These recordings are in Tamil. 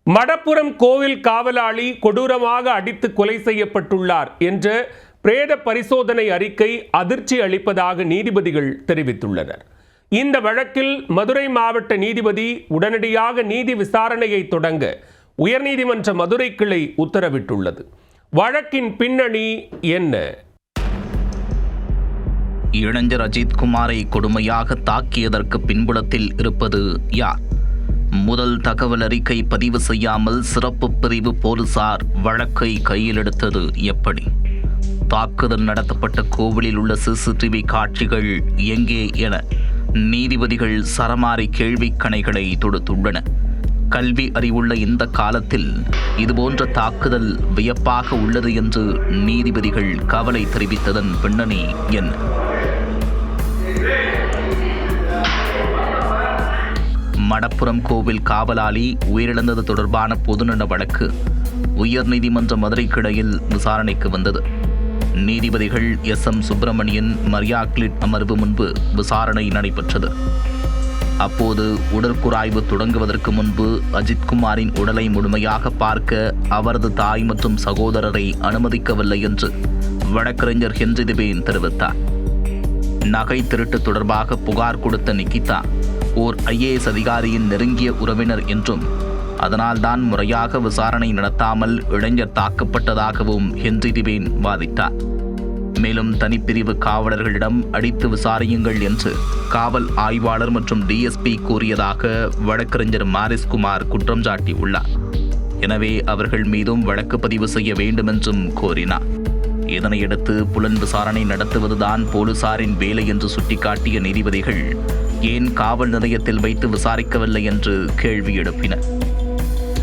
மடப்புரம் கோவில் காவலாளி கொடூரமாக அடித்து கொலை செய்யப்பட்டுள்ளார் என்ற பிரேத பரிசோதனை அறிக்கை அதிர்ச்சி அளிப்பதாக நீதிபதிகள் தெரிவித்துள்ளனர். இந்த வழக்கில் மதுரை மாவட்ட நீதிபதி உடனடியாக நீதி விசாரணையை தொடங்க உயர்நீதிமன்ற மதுரை கிளை உத்தரவிட்டுள்ளது. வழக்கின் பின்னணி என்ன? இளைஞர் அஜித்குமாரை கொடுமையாக தாக்கியதற்கு பின்புலத்தில் இருப்பது யார்? முதல் தகவல் அறிக்கை பதிவு செய்யாமல் சிறப்பு பிரிவு போலீசார் வழக்கை கையில் எடுத்தது எப்படி? தாக்குதல் நடத்தப்பட்ட கோவிலில் உள்ள சிசிடிவி காட்சிகள் எங்கே என நீதிபதிகள் சரமாரி கேள்விக்கணைகளை தொடுத்துள்ளன. கல்வி அறிவுள்ள இந்த காலத்தில் இதுபோன்ற தாக்குதல் வியப்பாக உள்ளது என்று நீதிபதிகள் கவலை தெரிவித்ததன் பின்னணி என்ன? மடப்புரம் கோவில் காவலாளி உயிரிழந்தது தொடர்பான பொதுநல வழக்கு உயர்நீதிமன்ற மதுரை கிளையில் விசாரணைக்கு வந்தது. நீதிபதிகள் SM சுப்பிரமணியன், மரியா கிளிட் அமர்வு முன்பு விசாரணை நடைபெற்றது. அப்போது உடற்குராய்வு தொடங்குவதற்கு முன்பு அஜித்குமாரின் உடலை முழுமையாக பார்க்க அவரது தாய் மற்றும் சகோதரரை அனுமதிக்கவில்லை என்று வழக்கறிஞர் ஹென்றி திவேன் தெரிவித்தார். நகை திருட்டு தொடர்பாக புகார் கொடுத்த நிகிதா ஓர் IAS அதிகாரியின் நெருங்கிய உறவினர் என்றும் அதனால்தான் முறையாக விசாரணை நடத்தாமல் இளைஞர் தாக்கப்பட்டதாகவும் ஹென்றி திவேன் வாதிட்டார். மேலும் தனிப்பிரிவு காவலர்களிடம் அடித்து விசாரியுங்கள் என்று காவல் ஆய்வாளர் மற்றும் DSP கூறியதாக வழக்கறிஞர் மாரிஸ்குமார் குற்றம் சாட்டியுள்ளார். எனவே அவர்கள் மீதும் வழக்கு பதிவு செய்ய வேண்டும் என்றும் கோரினார். இதனையடுத்து புலன் விசாரணை நடத்துவதுதான் போலீசாரின் வேலை என்று சுட்டிக்காட்டிய நீதிபதிகள் ஏன் காவல் நிலையத்தில் வைத்து விசாரிக்கவில்லை என்று கேள்வி எழுப்பினர்.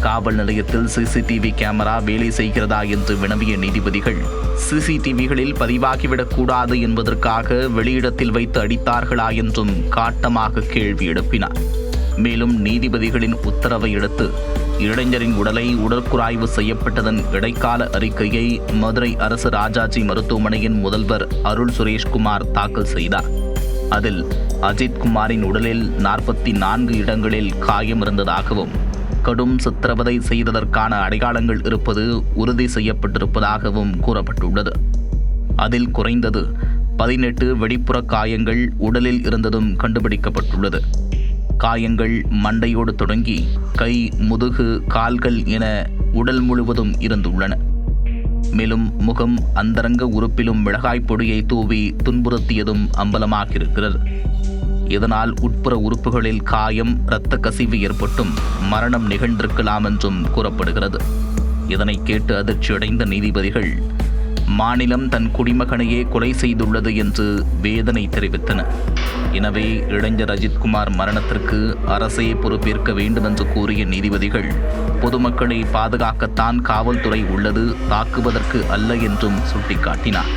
காவல் நிலையத்தில் CCTV கேமரா வேலை செய்கிறதா என்று வினவிய நீதிபதிகள் CCTVகளில் பதிவாகிவிடக்கூடாது என்பதற்காக வெளியிடத்தில் வைத்து அடித்தார்களா என்றும் காட்டமாக கேள்வி எழுப்பினார். மேலும் நீதிபதிகளின் உத்தரவை அடுத்து இளைஞரின் உடலை உடற்குராய்வு செய்யப்பட்டதன் இடைக்கால அறிக்கையை மதுரை அரசு ராஜாஜி மருத்துவமனையின் முதல்வர் அருள் சுரேஷ்குமார் தாக்கல் செய்தார். அதில் அஜித்குமாரின் உடலில் 44 இடங்களில் காயம் இருந்ததாகவும் கடும் சித்திரவதை செய்ததற்கான அடையாளங்கள் இருப்பது உறுதி செய்யப்பட்டிருப்பதாகவும் கூறப்பட்டுள்ளது. அதில் குறைந்தது 18 வெளிப்புற காயங்கள் உடலில் இருந்ததும் கண்டுபிடிக்கப்பட்டுள்ளது. காயங்கள் மண்டையோடு தொடங்கி கை, முதுகு, கால்கள் என உடல் முழுவதும் இருந்துள்ளன. மேலும் முகம், அந்தரங்க உறுப்பிலும் மிளகாய் பொடியை தூவி துன்புறுத்தியதும் அம்பலமாகியிருக்கிறது. இதனால் உட்புற உறுப்புகளில் காயம், இரத்த கசிவு ஏற்பட்டும் மரணம் நிகழ்ந்திருக்கலாம் என்றும் கூறப்படுகிறது. இதனை கேட்டு அதிர்ச்சியடைந்த நீதிபதிகள் மாநிலம் தன் குடிமகனையே கொலை செய்துள்ளது என்று வேதனை தெரிவித்தனர். எனவே இளைஞர் அஜித்குமார் மரணத்திற்கு அரசே பொறுப்பேற்க வேண்டும் என்று கூறிய நீதிபதிகள் பொதுமக்களை பாதுகாக்கத்தான் காவல்துறை உள்ளது, தாக்குவதற்கு அல்ல என்றும் சுட்டிக்காட்டினார்.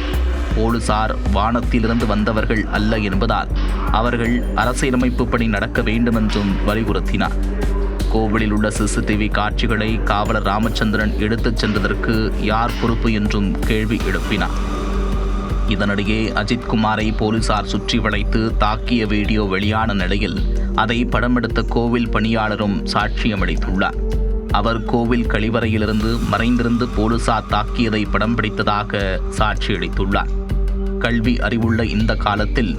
போலீசார் வானத்திலிருந்து வந்தவர்கள் அல்ல என்பதால் அவர்கள் அரசியலமைப்புப்படி நடக்க வேண்டும் என்றும் வலியுறுத்தினார். கோவிலில் உள்ள CCTV காட்சிகளை காவலர் ராமச்சந்திரன் எடுத்துச் சென்றதற்கு யார் பொறுப்பு என்றும் கேள்வி எழுப்பினார். இதனிடையே அஜித்குமாரை போலீசார் சுற்றி வளைத்து தாக்கிய வீடியோ வெளியான நிலையில் அதை படமெடுத்த கோவில் பணியாளரும் சாட்சியமளித்துள்ளார். அவர் கோவில் கழிவறையிலிருந்து மறைந்திருந்து போலீசார் தாக்கியதை படம் பிடித்ததாக சாட்சியளித்துள்ளார். கல்வி அறிவுள்ள இந்த காலத்தில்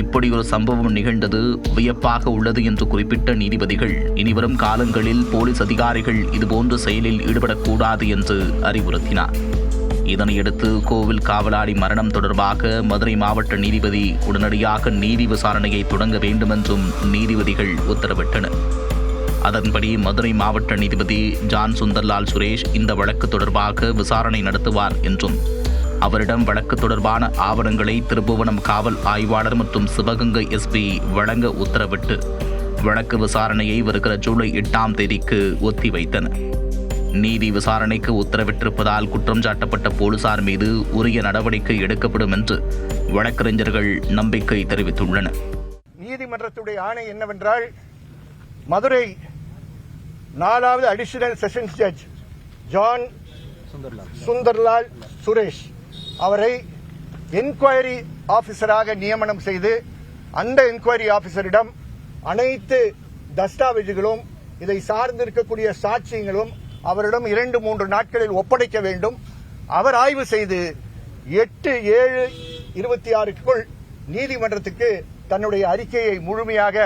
இப்படி ஒரு சம்பவம் நிகழ்ந்தது வியப்பாக உள்ளது என்று குறிப்பிட்ட நீதிபதிகள் இனிவரும் காலங்களில் போலீஸ் அதிகாரிகள் இதுபோன்ற செயலில் ஈடுபடக்கூடாது என்று அறிவுறுத்தினார். இதனையடுத்து கோவில் காவலாளி மரணம் தொடர்பாக மதுரை மாவட்ட நீதிபதி உடனடியாக நீதி விசாரணையை தொடங்க வேண்டும் என்றும் நீதிபதிகள் உத்தரவிட்டனர். அதன்படி மதுரை மாவட்ட நீதிபதி ஜான் சுந்தர்லால் சுரேஷ் இந்த வழக்கு தொடர்பாக விசாரணை நடத்துவார் என்றும் அவரிடம் வழக்கு தொடர்பான ஆவணங்களை திருப்புவனம் காவல் ஆய்வாளர் மற்றும் சிவகங்கை SP வழங்க உத்தரவிட்டு வழக்கு விசாரணையை வருகிற ஜூலை 8ஆம் தேதிக்கு ஒத்திவைத்தனர். நீதி விசாரணைக்கு உத்தரவிட்டிருப்பதால் குற்றம் சாட்டப்பட்ட போலீசார் மீது உரிய நடவடிக்கை எடுக்கப்படும் என்று வழக்கறிஞர்கள் நம்பிக்கை தெரிவித்துள்ளனர். நீதிமன்றத்துடைய ஆணை என்னவென்றால், மதுரை 4வது additional sessions judge John Sunderlal Suresh அவரை என்கொயரி ஆபீசராக நியமனம் செய்து அந்த என்கொயரி ஆபீசரிடம் அனைத்து தஸ்தாவேஜுகளும் இதை சார்ந்திருக்கக்கூடிய சாட்சியங்களும் அவரிடம் 2-3 நாட்களில் ஒப்படைக்க வேண்டும். அவர் ஆய்வு செய்து 8/7/26க்குள் நீதிமன்றத்துக்கு தன்னுடைய அறிக்கையை முழுமையாக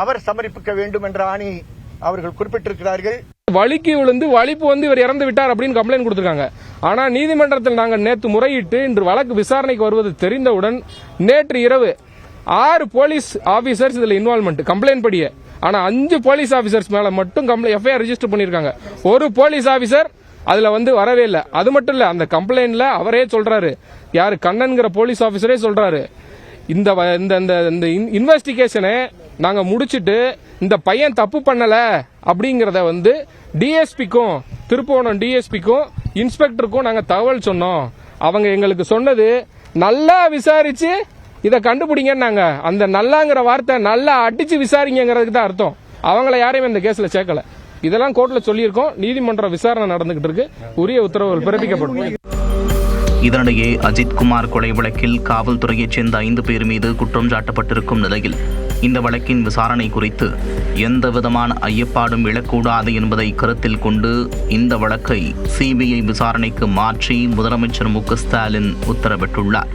அவர் சமர்ப்பிக்க வேண்டும் என்ற ஆணை அவர்கள் குறிப்பிட்டிருக்கிறார்கள். வலிக்கு விழுந்து வலிப்பு வந்து இவர் இறந்து விட்டார் அப்படின்னு கம்ப்ளைண்ட் கொடுத்திருக்காங்க. ஆனா நீதிமன்றத்தில் நாங்கள் நேற்று முறையிட்டு இன்று வழக்கு விசாரணைக்கு வருவது தெரிந்தவுடன் நேற்று இரவு 6 போலீஸ் ஆபீசர்ஸ் இதுல இன்வால்வ்மெண்ட் கம்ப்ளைண்ட் படியே. ஆனா 5 போலீஸ் ஆபீசர்ஸ் மேல மட்டும் எஃப்ஐஆர் ரெஜிஸ்டர் பண்ணிருக்காங்க. ஒரு போலீஸ் ஆபீசர் அதுல வந்து வரவே இல்லை. அது மட்டும் இல்ல, அந்த கம்ப்ளைண்ட்ல அவரே சொல்றாரு, யாரு கண்ணன்கிற போலீஸ் ஆபீசரே சொல்றாரு, இந்த இன்வெஸ்டிகேஷனை நாங்க முடிச்சிட்டு இந்த பையன் தப்பு பண்ணல அப்படிங்கறத வந்து டிஎஸ்பிக்கும் திருப்புவனம் டிஎஸ்பிக்கும் இன்ஸ்பெக்டருக்கும் நாங்க தகவல் சொன்னோம். அவங்க எங்களுக்கு சொன்னது நல்லா விசாரிச்சு இதை கண்டுபிடிங்கன்னாங்க. அந்த நல்லாங்கிற வார்த்தை நல்லா அடிச்சு விசாரிங்கிறதுக்கு தான் அர்த்தம். அவங்கள யாரையும் இந்த கேஸ்ல சேர்க்கல. இதெல்லாம் கோர்ட்ல சொல்லியிருக்கோம். நீதிமன்ற விசாரணை நடந்துகிட்டு இருக்கு. உரிய உத்தரவுகள் பிறப்பிக்கப்படும். இதனிடையே அஜித்குமார் கொலை வழக்கில் காவல்துறையைச் சேர்ந்த 5 பேர் மீது குற்றம் சாட்டப்பட்டிருக்கும் நிலையில் இந்த வழக்கின் விசாரணை குறித்து எந்தவிதமான ஐயப்பாடும் எழக்கூடாது என்பதை கருத்தில் கொண்டு இந்த வழக்கை சிபிஐ விசாரணைக்கு மாற்றி முதலமைச்சர் மு க ஸ்டாலின் உத்தரவிட்டுள்ளார்.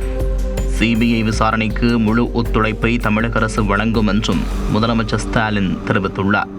சிபிஐ விசாரணைக்கு முழு ஒத்துழைப்பை தமிழக அரசு வழங்கும் என்றும் முதலமைச்சர் ஸ்டாலின் தெரிவித்துள்ளார்.